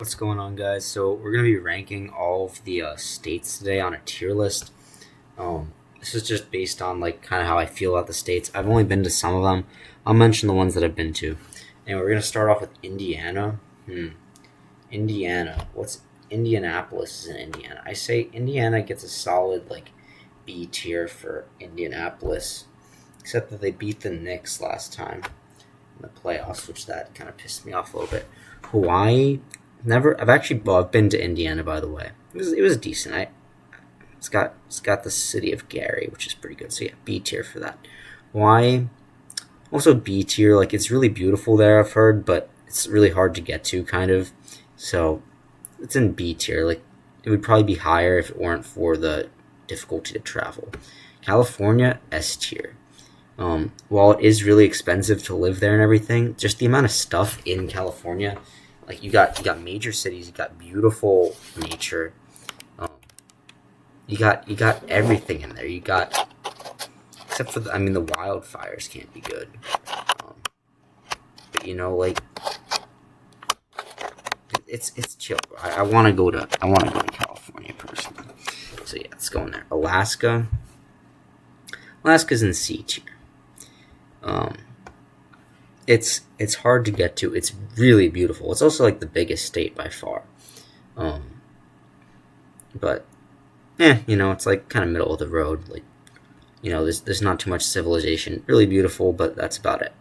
What's going on, guys? So we're gonna be ranking all of the states today on a tier list. This is just based on like kind of how I feel about the states. I've only been to some of them. I'll mention the ones that I've been to. And we're gonna start off with Indiana. Indiana. What's Indianapolis is in Indiana. I say Indiana gets a solid like B tier for Indianapolis, except that they beat the Knicks last time in the playoffs, which that kind of pissed me off a little bit. Hawaii, never. I've been to Indiana, by the way. It was decent. It's got the city of Gary, which is pretty good. So yeah, B tier for that. Hawaii, also B tier. Like it's really beautiful there. I've heard, but it's really hard to get to, kind of. So it's in B tier. Like it would probably be higher if it weren't for the difficulty to travel. California, S tier. While it is really expensive to live there and everything, just the amount of stuff in California, like you got major cities, you got beautiful nature, um, you got everything in there. You got except for the wildfires can't be good, but like it's chill. I want to go to California personally. So yeah, let's go in there. Alaska's in C tier. Um, it's hard to get to. It's really beautiful. It's also like the biggest state by far. Um, but it's like kind of middle of the road. Like there's not too much civilization. Really beautiful, but that's about it.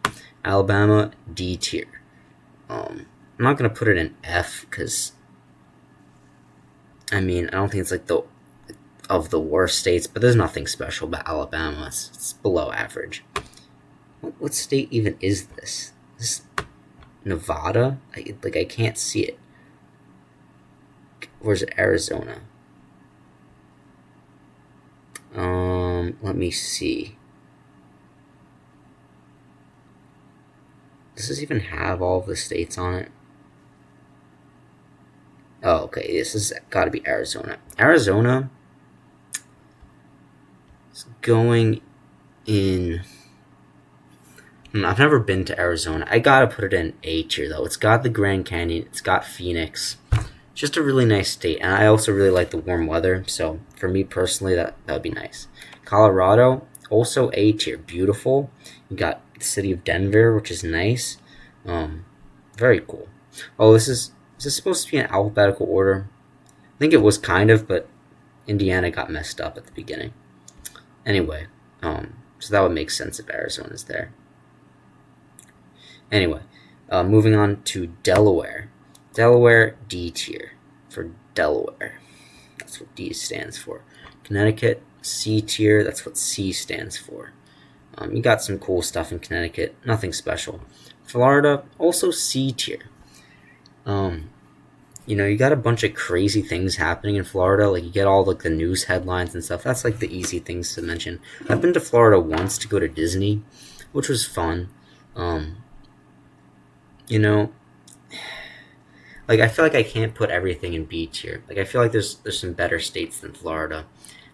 Alabama D tier. I'm not gonna put it in F because I don't think it's like the of the worst states, but there's nothing special about Alabama. It's below average. What state even is this? This Nevada? I can't see it. Where's it? Arizona? Let me see. Does this even have all of the states on it? Oh, okay. This has got to be Arizona. Arizona is going in. I've never been to Arizona. I gotta put it in A tier though. It's got the Grand Canyon. It's got Phoenix. Just a really nice state, and I also really like the warm weather. So for me personally, that would be nice. Colorado, also A tier, beautiful. You got the city of Denver, which is nice. Um, Very cool. Oh, this is supposed to be in alphabetical order. I think it was kind of, but Indiana got messed up at the beginning. Anyway, so that would make sense if Arizona's there. Anyway, moving on to Delaware. Delaware D tier for Delaware. That's what D stands for. Connecticut C tier. That's what C stands for. You got some cool stuff in Connecticut. Nothing special. Florida also C tier. You got a bunch of crazy things happening in Florida. Like you get all like the news headlines and stuff. That's like the easy things to mention. I've been to Florida once to go to Disney, which was fun. Um, you know, like I feel like I can't put everything in B tier. Like I feel like there's some better states than Florida.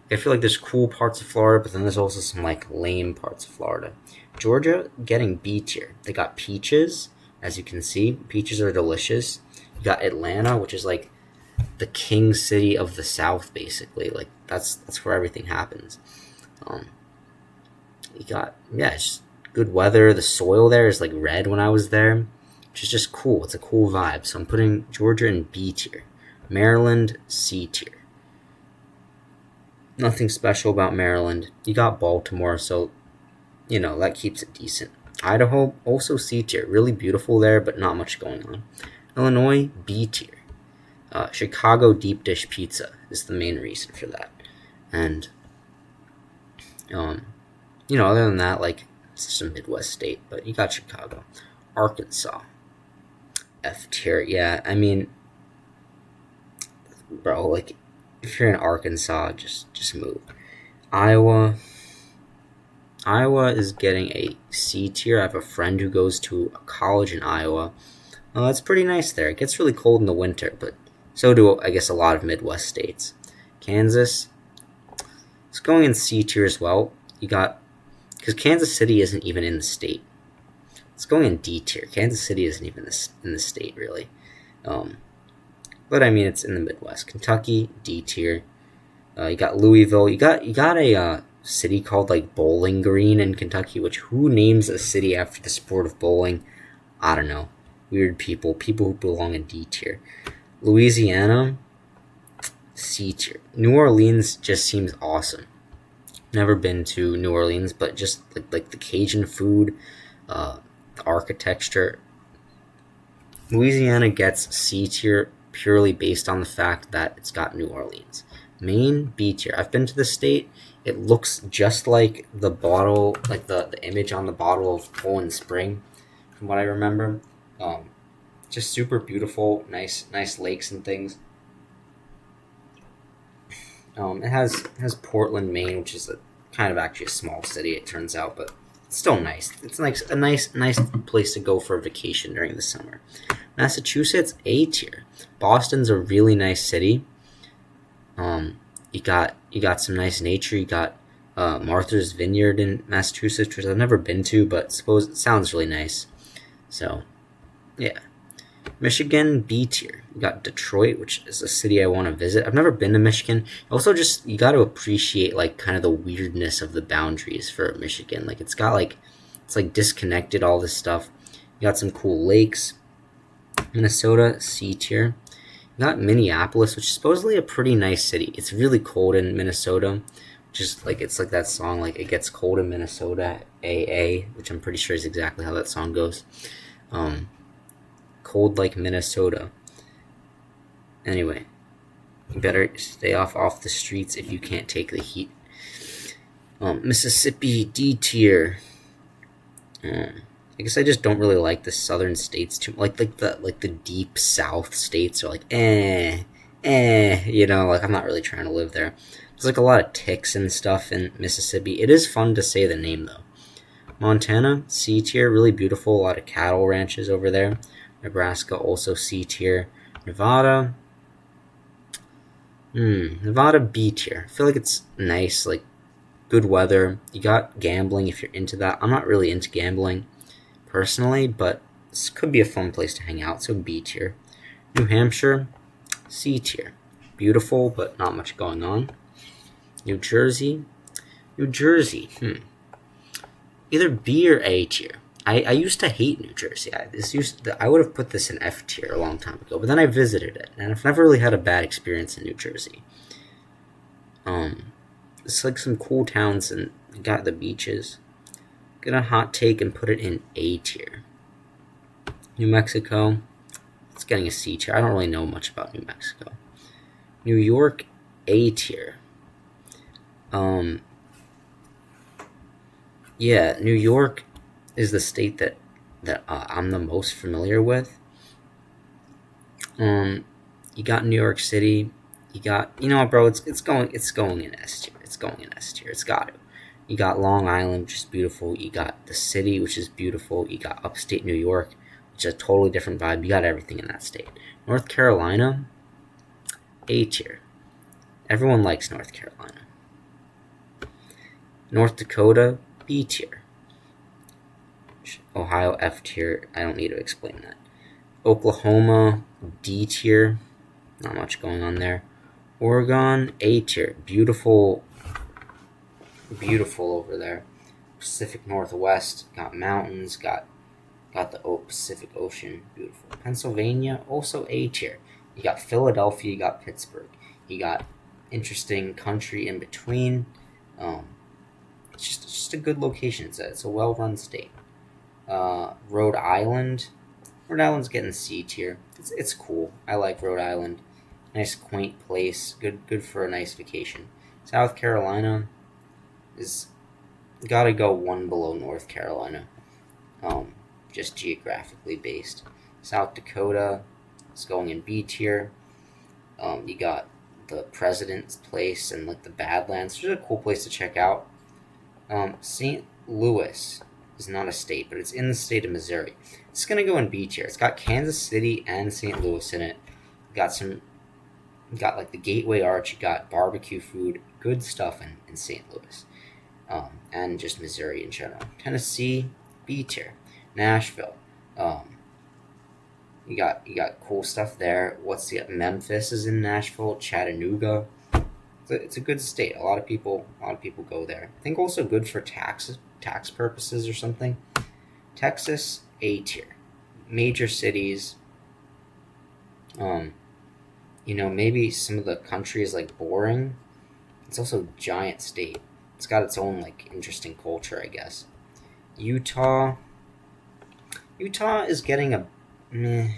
Like, I feel like there's cool parts of Florida, but then there's also some like lame parts of Florida. Georgia getting B tier. They got peaches, as you can see. Peaches are delicious. You got Atlanta, which is like the king city of the South, basically. Like that's where everything happens. Um, you got it's just good weather. The soil there is like red when I was there, which is just cool. It's a cool vibe. So I'm putting Georgia in B tier. Maryland C tier. Nothing special about Maryland. You got Baltimore, so that keeps it decent. Idaho also C tier. Really beautiful there, but not much going on. Illinois B tier. Chicago deep dish pizza is the main reason for that. And other than that, like it's just a Midwest state, but you got Chicago. Arkansas F tier. Yeah, bro, like if you're in Arkansas, just move. Iowa. Iowa is getting a C tier. I have a friend who goes to a college in Iowa. It's pretty nice there. It gets really cold in the winter, but so do I guess a lot of Midwest states. Kansas, it's going in C tier as well. You got because Kansas City isn't even in the state. It's going in D tier. Kansas City isn't even in the state really. Um, but I mean it's in the Midwest. Kentucky, D tier. You got Louisville. You got a city called like Bowling Green in Kentucky. Which who names a city after the sport of bowling? I don't know. Weird people. People who belong in D tier. Louisiana, C tier. New Orleans just seems awesome. Never been to New Orleans, but just like the Cajun food, the architecture. Louisiana gets C tier purely based on the fact that it's got New Orleans. Maine, B tier. I've been to the state. It looks just like the bottle, like the image on the bottle of Poland Spring, from what I remember. Um, just super beautiful, nice lakes and things. It has Portland, Maine, which is a kind of actually a small city. It turns out, but it's still nice. It's like a nice place to go for a vacation during the summer. Massachusetts, A tier. Boston's a really nice city. You got some nice nature. You got Martha's Vineyard in Massachusetts, which I've never been to, but suppose it sounds really nice. So, yeah. Michigan, B tier. You got Detroit, which is a city I want to visit. I've never been to Michigan. Also, just you got to appreciate like kind of the weirdness of the boundaries for Michigan. Like it's like disconnected all this stuff. You got some cool lakes. Minnesota, C tier. You got Minneapolis, which is supposedly a pretty nice city. It's really cold in Minnesota. Just like it's like that song, like it gets cold in Minnesota, AA, which I'm pretty sure is exactly how that song goes. Um, Cold like Minnesota. Anyway, you better stay off the streets if you can't take the heat. Mississippi, D tier. I guess I just don't really like the southern states too. Like the deep South states are like Like I'm not really trying to live there. There's like a lot of ticks and stuff in Mississippi. It is fun to say the name though. Montana, C tier, really beautiful. A lot of cattle ranches over there. Nebraska, also C tier. Nevada, Nevada, B tier. I feel like it's nice, like good weather. You got gambling if you're into that. I'm not really into gambling personally, but this could be a fun place to hang out. So B tier. New Hampshire, C tier. Beautiful, but not much going on. New Jersey, either B or A tier. I used to hate New Jersey. I would have put this in F tier a long time ago, but then I visited it, and I've never really had a bad experience in New Jersey. It's like some cool towns, and you got the beaches. Get a hot take and put it in A tier. New Mexico, it's getting a C tier. I don't really know much about New Mexico. New York, A tier. Yeah, New York is the state that I'm the most familiar with. You got New York City. You got bro. It's going in S tier. It's going in S tier. It's got to. You got Long Island, which is beautiful. You got the city, which is beautiful. You got upstate New York, which is a totally different vibe. You got everything in that state. North Carolina, A tier. Everyone likes North Carolina. North Dakota, B tier. Ohio, F tier. I don't need to explain that. Oklahoma, D tier. Not much going on there. Oregon, A tier. Beautiful over there. Pacific Northwest, got mountains, got the Pacific Ocean, beautiful. Pennsylvania, also A tier. You got Philadelphia, you got Pittsburgh, you got interesting country in between. It's just a good location. It's a well run state. Rhode Island's getting C tier. It's cool. I like Rhode Island. Nice quaint place. Good for a nice vacation. South Carolina is gotta go one below North Carolina. Just geographically based. South Dakota is going in B tier. You got the President's Place and like the Badlands. It's a cool place to check out. St. Louis is not a state, but it's in the state of Missouri. It's gonna go in B tier. It's got Kansas City and St. Louis in it. Got like the Gateway Arch. You got barbecue food, good stuff in St. Louis, and just Missouri in general. Tennessee, B tier. Nashville, You got cool stuff there. Memphis is in Nashville, Chattanooga. It's a good state. A lot of people go there. I think also good for tax purposes or something. Texas, A tier. Major cities. Um, maybe some of the country is like boring. It's also a giant state. It's got its own like interesting culture, I guess. Utah. Utah is getting a meh.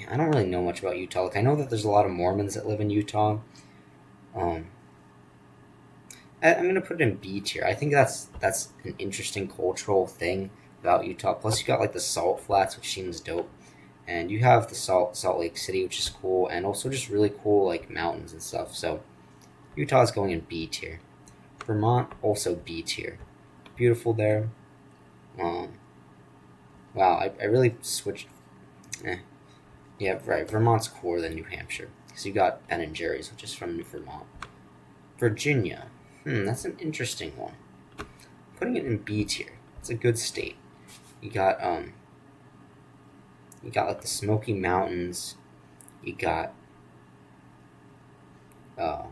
I don't really know much about Utah. Like I know that there's a lot of Mormons that live in Utah. Um, I'm gonna put it in B tier. I think that's an interesting cultural thing about Utah. Plus, you got like the Salt Flats, which seems dope, and you have the Salt Lake City, which is cool, and also just really cool like mountains and stuff. So Utah is going in B tier. Vermont also B tier. Beautiful there. Um, wow, I really switched. Eh. Yeah, right. Vermont's cooler than New Hampshire because you got Ben and Jerry's, which is from New Vermont. Virginia. That's an interesting one. Putting it in B tier. It's a good state. You got like the Smoky Mountains. You got uh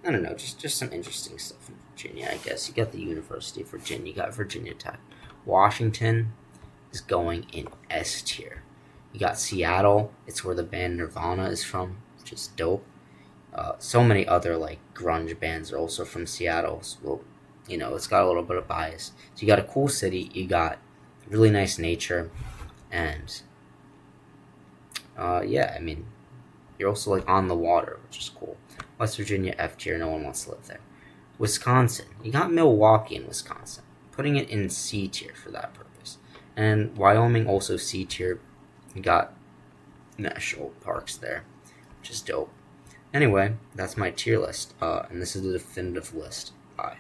I don't know, just some interesting stuff in Virginia, I guess. You got the University of Virginia, you got Virginia Tech. Washington is going in S tier. You got Seattle, it's where the band Nirvana is from, which is dope. So many other like grunge bands are also from Seattle. So, well, it's got a little bit of bias. So you got a cool city, you got really nice nature, and yeah, I mean, you're also like on the water, which is cool. West Virginia F tier, no one wants to live there. Wisconsin, you got Milwaukee in Wisconsin, putting it in C tier for that purpose. And Wyoming also C tier. You got national parks there, which is dope. Anyway, that's my tier list, and this is the definitive list. Bye.